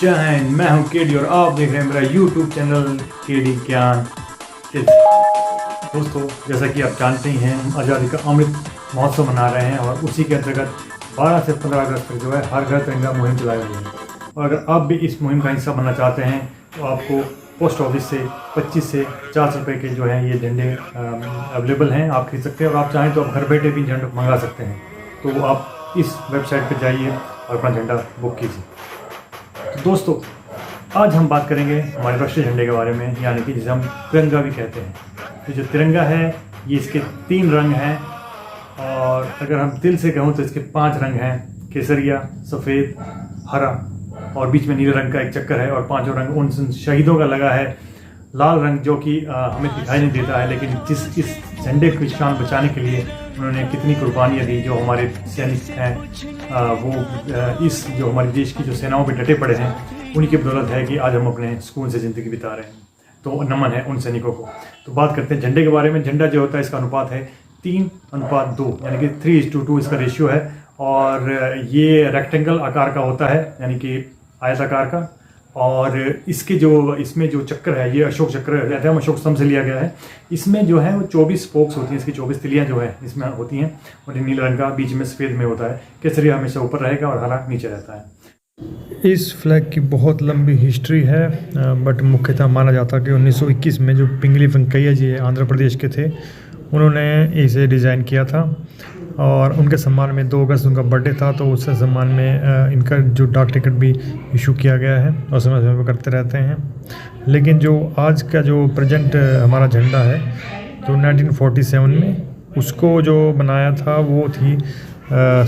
जय हिंद, मैं हूं केडी और आप देख रहे हैं मेरा यूट्यूब चैनल केडी ज्ञान टिप्स। दोस्तों, जैसा कि आप जानते ही हैं, हम आज़ादी का अमृत महोत्सव मना रहे हैं और उसी के अंतर्गत 12 से 15 अगस्त तक जो है हर घर तिरंगा मुहिम चलाई हुई है। और अगर आप भी इस मुहिम का हिस्सा बनना चाहते हैं तो आपको पोस्ट ऑफिस से 25 से 40 रुपये के जो हैं ये झंडे अवेलेबल हैं, आप खरीद सकते हैं। और आप चाहें तो आप घर बैठे भी झंडे मंगा सकते हैं। तो आप इस वेबसाइट पर जाइए और अपना झंडा बुक कीजिए। तो दोस्तों, आज हम बात करेंगे हमारे राष्ट्रीय झंडे के बारे में, यानी कि जिसे हम तिरंगा भी कहते हैं। तो जो तिरंगा है ये इसके 3 रंग हैं, और अगर हम दिल से कहूँ तो इसके 5 रंग हैं: केसरिया, सफ़ेद, हरा और बीच में नीले रंग का एक चक्कर है। और 5 रंग उन शहीदों का लगा है। लाल रंग जो कि हमें दिखाई नहीं देता है, लेकिन इस झंडे की शान बचाने के लिए उन्होंने कितनी कुर्बानियाँ दी। जो हमारे सैनिक हैं वो इस जो हमारे देश की जो सेनाओं पे डटे पड़े हैं, उन्हीं की बदौलत है कि आज हम अपने सुकून से ज़िंदगी बिता रहे हैं। तो नमन है उन सैनिकों को। तो बात करते हैं झंडे के बारे में। झंडा जो होता है इसका अनुपात है 3:2, यानी कि 3:2 इसका रेशियो है। और ये रेक्टेंगल आकार का होता है, यानी कि आयताकार का। और इसमें जो चक्कर है ये अशोक चक्र रहता है, अशोक स्तंभ से लिया गया है। इसमें जो है वो 24 स्पोक्स होती हैं, इसकी 24 तिलियाँ जो है इसमें होती हैं। और ये नीले रंग का बीच में सफ़ेद में होता है। केसरिया हमेशा ऊपर रहेगा और हरा नीचे रहता है। इस फ्लैग की बहुत लंबी हिस्ट्री है, बट मुख्यतः माना जाता है कि 1921 में जो पिंगली वेंकैया जी आंध्र प्रदेश के थे, उन्होंने इसे डिज़ाइन किया था। और उनके सम्मान में 2 अगस्त उनका बर्थडे था, तो उससे सम्मान में इनका जो डाक टिकट भी इशू किया गया है और समय समय पर करते रहते हैं। लेकिन जो आज का जो प्रेजेंट हमारा झंडा है, तो 1947 में उसको जो बनाया था वो थी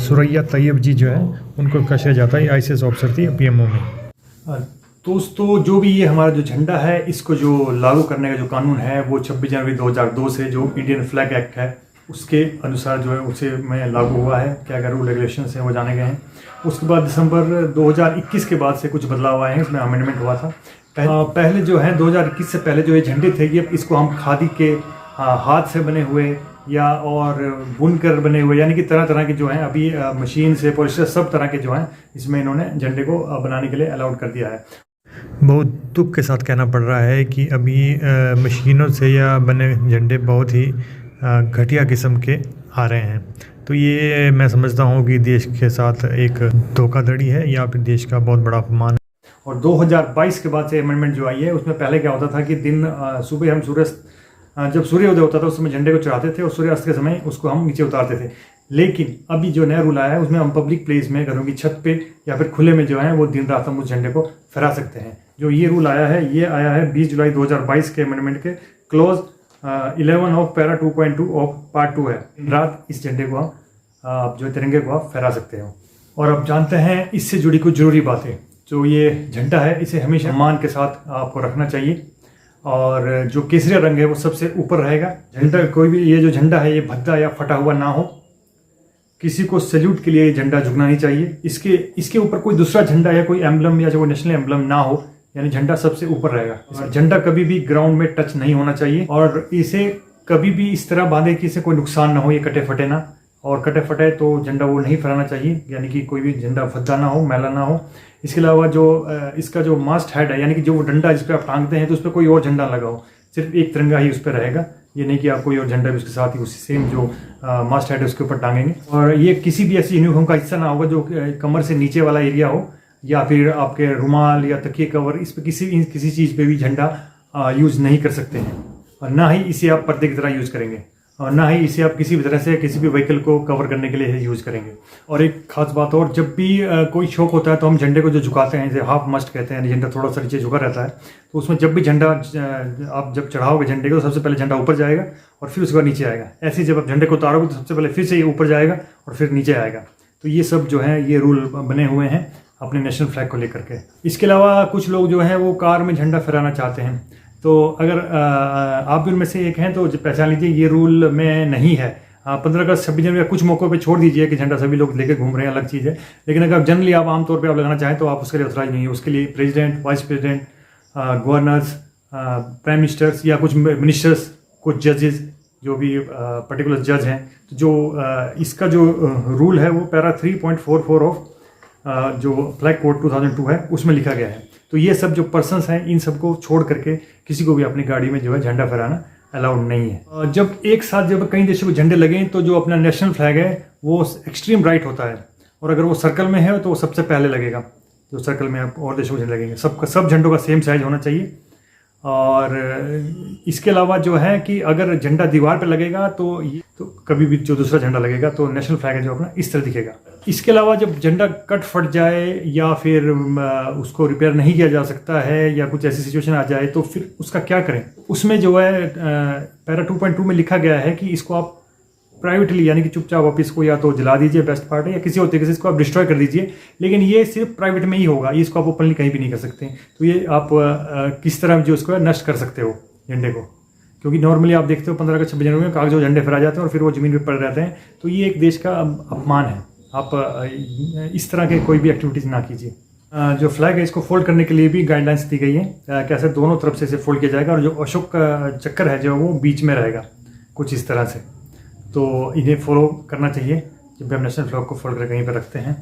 सुरैया तैयब जी, जो है उनको कहा जाता है, ICS ऑफिसर थी PMO में। दोस्तों, जो भी ये हमारा जो झंडा है, इसको जो लागू करने का जो कानून है वो 26 जनवरी 2002 से जो इंडियन फ्लैग एक्ट है उसके अनुसार जो है उसे में लागू हुआ है। क्या क्या रूल रेगुलेशंस हैं वो जाने गए हैं। उसके बाद दिसंबर 2021 के बाद से कुछ बदलाव आए हैं, इसमें अमेंडमेंट हुआ था। पहले जो है 2021 से पहले जो ये झंडे थे, ये इसको हम खादी के हाथ से बने हुए या और बुनकर बने हुए, यानी कि तरह तरह के जो हैं अभी मशीन से पॉलिस्टर सब तरह के जो हैं इसमें इन्होंने झंडे को बनाने के लिए अलाउड कर दिया है। बहुत दुख के साथ कहना पड़ रहा है कि अभी मशीनों से या बने झंडे बहुत ही घटिया किस्म के आ रहे हैं। तो ये मैं समझता हूँ कि देश के साथ एक धोखाधड़ी है या फिर देश का बहुत बड़ा अपमान है। और 2022 के बाद से अमेंडमेंट जो आई है, उसमें पहले क्या होता था कि दिन सुबह हम जब सूर्योदय होता था उस समय झंडे को चढ़ाते थे और सूर्यास्त के समय उसको हम नीचे उतारते थे। लेकिन अभी जो नया रूल आया है उसमें हम पब्लिक प्लेस में, घरों की छत पे या फिर खुले में जो है वो दिन रात हम उस झंडे को फहरा सकते हैं। जो ये रूल आया है, ये आया है 20 जुलाई 2022 के अमेंडमेंट के clause 11 of para 2.2 of part 2 है। रात इस झंडे को आप जो तिरंगे को आप फहरा सकते हो। और अब जानते हैं इससे जुड़ी कुछ जरूरी बातें। जो ये झंडा है इसे हमेशा सम्मान के साथ आपको रखना चाहिए। और जो केसरिया रंग है वो सबसे ऊपर रहेगा। झंडा कोई भी ये जो झंडा है ये भद्दा या फटा हुआ ना हो। किसी को सैल्यूट के लिए ये झंडा झुकना नहीं चाहिए। इसके ऊपर कोई दूसरा झंडा या कोई एम्बलम या जो नेशनल एम्बलम ना हो, यानी झंडा सबसे ऊपर रहेगा। झंडा कभी भी ग्राउंड में टच नहीं होना चाहिए। और इसे कभी भी इस तरह बांधे कि इसे कोई नुकसान ना हो, ये कटे फटे ना। और कटे फटे तो झंडा वो नहीं फहराना चाहिए, यानी कि कोई भी झंडा भद्दा ना हो, मैला ना हो। इसके अलावा जो इसका जो मास्ट हेड है, यानी कि जो वो डंडा जिस पर आप टांगते हैं, तो उस पर कोई और झंडा लगाओ। सिर्फ एक तिरंगा ही उस पर रहेगा। ये नहीं कि आप कोई और झंडा भी उसके साथ ही उसी सेम जो मास्ट हेड है उसके ऊपर टांगेंगे। और ये किसी भी ऐसी यूनिफॉर्म का हिस्सा ना होगा जो कमर से नीचे वाला एरिया हो, या फिर आपके रुमाल या तकिए कवर, इस पर किसी चीज़ पे भी झंडा यूज़ नहीं कर सकते हैं। और ना ही इसे आप पर्दे की तरह यूज़ करेंगे, और ना ही इसे आप किसी भी तरह से किसी भी व्हीकल को कवर करने के लिए यूज़ करेंगे। और एक खास बात और, जब भी कोई शौक होता है तो हम झंडे को जो झुकाते हैं, जैसे हाफ मस्ट कहते हैं, झंडा थोड़ा सा नीचे झुका रहता है, तो उसमें जब भी झंडा आप जब चढ़ाओगे झंडे को, तो सबसे पहले झंडा ऊपर जाएगा और फिर उसके बाद नीचे आएगा। ऐसे जब आप झंडे को उतारोगे तो सबसे पहले फिर से ये ऊपर जाएगा और फिर नीचे आएगा। तो ये सब जो है ये रूल बने हुए हैं अपने नेशनल फ्लैग को लेकर के। इसके अलावा कुछ लोग जो हैं वो कार में झंडा फहराना चाहते हैं। तो अगर आप भी उनमें से एक हैं तो पहचान लीजिए, ये रूल में नहीं है। 15 अगस्त 26 जनवरी कुछ मौक़ों पे छोड़ दीजिए कि झंडा सभी लोग लेके घूम रहे हैं, अलग चीज़ है। लेकिन अगर जनरली आप आमतौर पे आप लगाना चाहें तो आप उसके लिए ऑथराइज नहीं है। उसके लिए president, vice president, governors, prime ministers या कुछ मिनिस्टर्स, कुछ जजेस, जो भी पर्टिकुलर जज हैं, तो जो इसका जो रूल है वो पैरा 3.44 ऑफ जो फ्लैग कोड 2002 है उसमें लिखा गया है। तो ये सब जो पर्सन्स हैं इन सबको छोड़ करके किसी को भी अपनी गाड़ी में जो है झंडा फहराना अलाउड नहीं है। जब एक साथ जब कई देशों के झंडे लगें तो जो अपना नेशनल फ्लैग है वो एक्सट्रीम राइट होता है, और अगर वो सर्कल में है तो वो सबसे पहले लगेगा। जो सर्कल में और देशों के झंडे लगेंगे सब झंडों का सेम साइज होना चाहिए। और इसके अलावा जो है कि अगर झंडा दीवार पे लगेगा तो कभी भी जो दूसरा झंडा लगेगा तो नेशनल फ्लैग है जो अपना इस तरह दिखेगा। इसके अलावा जब झंडा कट फट जाए या फिर उसको रिपेयर नहीं किया जा सकता है या कुछ ऐसी सिचुएशन आ जाए तो फिर उसका क्या करें। उसमें जो है पैरा 2.2 में लिखा गया है कि इसको आप प्राइवेटली यानी कि चुपचाप ऑफिस को या तो जला दीजिए, बेस्ट पार्ट है, या किसी और तरीके से इसको आप डिस्ट्रॉय कर दीजिए, लेकिन ये सिर्फ प्राइवेट में ही होगा, ये इसको आप ओपनली कहीं भी नहीं कर सकते। तो ये आप किस तरह जो इसको नष्ट कर सकते हो झंडे को, क्योंकि नॉर्मली आप देखते हो 15 अगस्त 26 जनवरी में कागज झंडे फहराए जाते हैं और फिर वो ज़मीन पर पड़े रहते हैं। तो ये एक देश का अपमान है। आप इस तरह के कोई भी एक्टिविटीज़ ना कीजिए। जो फ्लैग है इसको फोल्ड करने के लिए भी गाइडलाइंस दी गई है, कैसे दोनों तरफ से इसे फोल्ड किया जाएगा, और जो अशोक का चक्कर है जो वो बीच में रहेगा कुछ इस तरह से। तो इन्हें फॉलो करना चाहिए जब भी हम नेशनल फ्लैग को फोल्ड कर कहीं पर रखते हैं।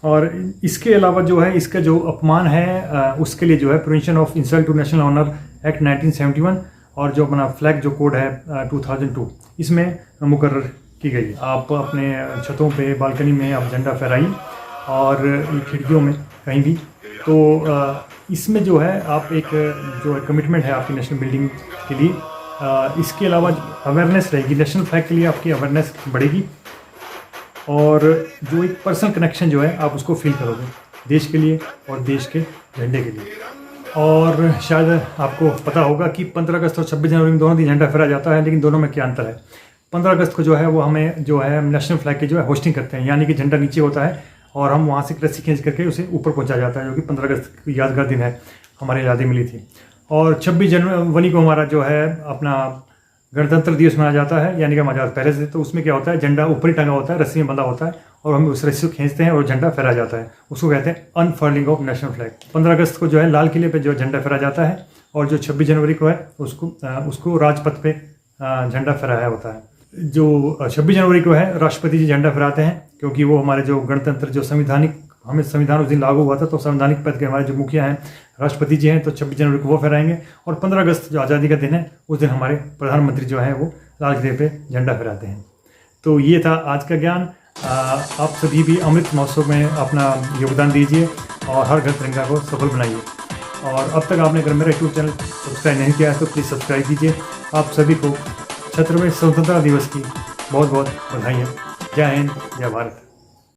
और इसके अलावा जो है इसका जो अपमान है उसके लिए जो है prevention of insult to national honour act 1971 और जो अपना फ्लैग जो कोड है 2002 इसमें मुकर्रर की गई। आप अपने छतों पे बालकनी में आप झंडा फहराइए और खिड़कियों में कहीं भी। तो इसमें जो है आप एक जो है कमिटमेंट है आपकी नेशनल बिल्डिंग के लिए। इसके अलावा अवेयरनेस रहेगी, नेशनल फ्लैग के लिए आपकी अवेयरनेस बढ़ेगी और जो एक पर्सनल कनेक्शन जो है आप उसको फील करोगे देश के लिए और देश के झंडे के लिए। और शायद आपको पता होगा कि 15 अगस्त और 26 जनवरी में दोनों दिन झंडा फहराया जाता है, लेकिन दोनों में क्या अंतर है। 15 अगस्त को जो है वो हमें जो है नेशनल फ्लैग की जो है होस्टिंग करते हैं, यानी कि झंडा नीचे होता है और हम वहाँ से रस्सी खींच करके उसे ऊपर पहुँचा जाता है, जो कि 15 अगस्त की यादगार दिन है, हमारी आज़ादी मिली थी। और 26 जनवरी को हमारा जो है अपना गणतंत्र दिवस मनाया जाता है, यानी कि हम आज़ाद पहले से। तो उसमें क्या होता है, झंडा ऊपर ही टंगा होता है, रस्सी में बंधा होता है और हम उस रस्सी को खींचते हैं और झंडा फहराया जाता है। उसको कहते हैं अनफर्लिंग ऑफ नेशनल फ्लैग। 15 अगस्त को जो है लाल किले पे जो झंडा फहराया जाता है और जो 26 जनवरी को है उसको राजपथ पे झंडा फहराया होता है। जो 26 जनवरी को है राष्ट्रपति जी झंडा फहराते हैं, क्योंकि वो हमारे जो गणतंत्र जो हमें संविधान उस दिन लागू हुआ था, तो संवैधानिक पद के हमारे जो मुखिया हैं राष्ट्रपति जी हैं, तो 26 जनवरी को वो फहराएंगे। और 15 अगस्त जो आज़ादी का दिन है उस दिन हमारे प्रधानमंत्री जो है वो लाल किले पे झंडा फहराते हैं। तो ये था आज का ज्ञान। आप सभी भी अमृत महोत्सव में अपना योगदान दीजिए और हर घर तिरंगा को सफल बनाइए। और अब तक आपने अगर मेरा यूट्यूब चैनल सब्सक्राइब नहीं किया है तो प्लीज़ सब्सक्राइब कीजिए। आप सभी को 76वें स्वतंत्रता दिवस की बहुत बहुत बधाई है। जय हिंद, जय भारत।